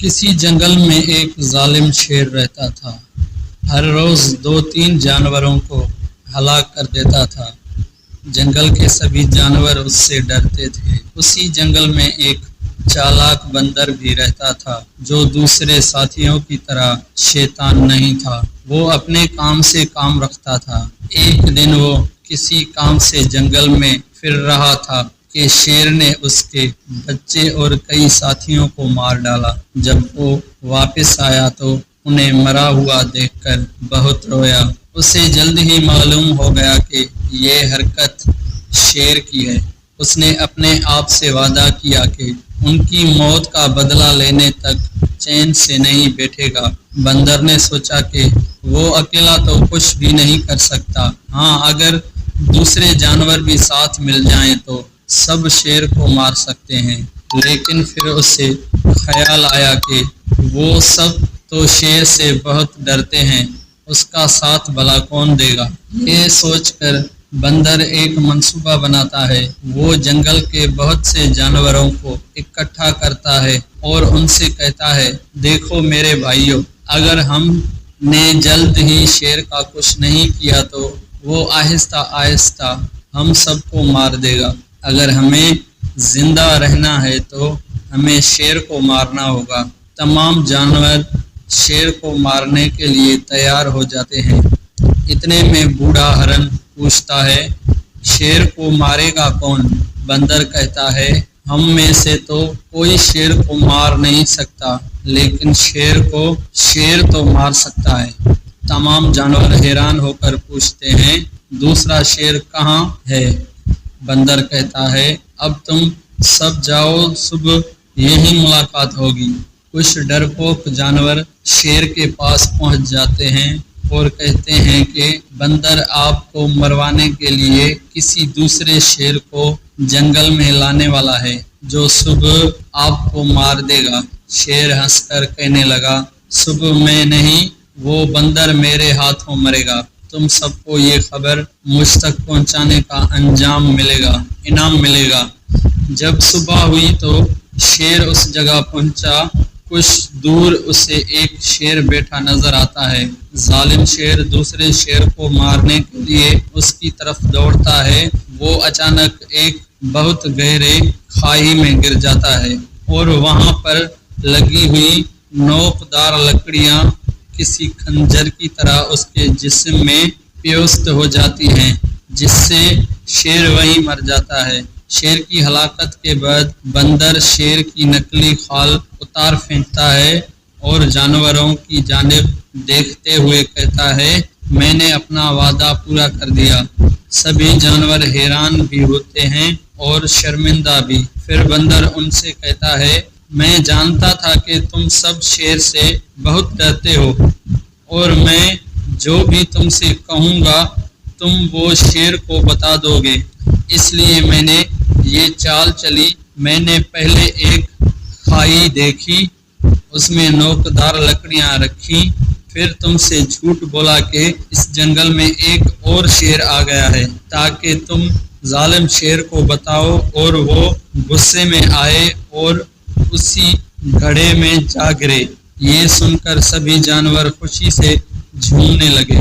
किसी जंगल में एक जालिम शेर रहता था। हर रोज 2-3 जानवरों को हलाक कर देता था। जंगल के सभी जानवर उससे डरते थे। उसी जंगल में एक चालाक बंदर भी रहता था, जो दूसरे साथियों की तरह शैतान नहीं था। वो अपने काम से काम रखता था। एक दिन वो किसी काम से जंगल में फिर रहा था कि शेर ने उसके बच्चे और कई साथियों को मार डाला। जब वो वापस आया तो उन्हें मरा हुआ देखकर बहुत रोया। उसे जल्द ही मालूम हो गया कि ये हरकत शेर की है। उसने अपने आप से वादा किया कि उनकी मौत का बदला लेने तक चैन से नहीं बैठेगा। बंदर ने सोचा कि वो अकेला तो कुछ भी नहीं कर सकता। हाँ, अगर दूसरे जानवर भी साथ मिल जाएं तो सब शेर को मार सकते हैं। लेकिन फिर उसे ख्याल आया कि वो सब तो शेर से बहुत डरते हैं, उसका साथ भला कौन देगा। ये सोचकर बंदर एक मंसूबा बनाता है। वो जंगल के बहुत से जानवरों को इकट्ठा करता है और उनसे कहता है, देखो मेरे भाइयों, अगर हमने जल्द ही शेर का कुछ नहीं किया तो वो आहिस्ता आहिस्ता हम सबको मार देगा। अगर हमें जिंदा रहना है तो हमें शेर को मारना होगा। तमाम जानवर शेर को मारने के लिए तैयार हो जाते हैं। इतने में बूढ़ा हरन पूछता है, शेर को मारेगा कौन? बंदर कहता है, हम में से तो कोई शेर को मार नहीं सकता, लेकिन शेर को शेर तो मार सकता है। तमाम जानवर हैरान होकर पूछते हैं, दूसरा शेर कहाँ है? बंदर कहता है, अब तुम सब जाओ, सुबह यही मुलाकात होगी। कुछ डरपोक जानवर शेर के पास पहुंच जाते हैं और कहते हैं कि बंदर आपको मरवाने के लिए किसी दूसरे शेर को जंगल में लाने वाला है, जो सुबह आपको मार देगा। शेर हंसकर कहने लगा, सुबह में नहीं, वो बंदर मेरे हाथों मरेगा। तुम सबको ये खबर मुझ तक पहुंचाने का इनाम मिलेगा। जब सुबह हुई तो शेर उस जगह पहुंचा। कुछ दूर उसे एक शेर बैठा नजर आता है। जालिम शेर दूसरे शेर को मारने के लिए उसकी तरफ दौड़ता है। वो अचानक एक बहुत गहरे खाई में गिर जाता है और वहां पर लगी हुई नोकदार लकड़ियां किसी खंजर की तरह उसके जिस्म में प्योस्त हो जाती हैं, जिससे शेर वहीं मर जाता है। शेर की हलाकत के बाद बंदर शेर की नकली खाल उतार फेंकता है और जानवरों की जानिब देखते हुए कहता है, मैंने अपना वादा पूरा कर दिया। सभी जानवर हैरान भी होते हैं और शर्मिंदा भी। फिर बंदर उनसे कहता है, मैं जानता था कि तुम सब शेर से बहुत डरते हो और मैं जो भी तुमसे कहूँगा तुम वो शेर को बता दोगे, इसलिए मैंने ये चाल चली। मैंने पहले एक खाई देखी, उसमें नोकदार लकड़ियां रखी, फिर तुमसे झूठ बोला कि इस जंगल में एक और शेर आ गया है, ताकि तुम जालिम शेर को बताओ और वो गुस्से में आए और उसी घड़े में जा गिरे। ये सुनकर सभी जानवर खुशी से झूमने लगे।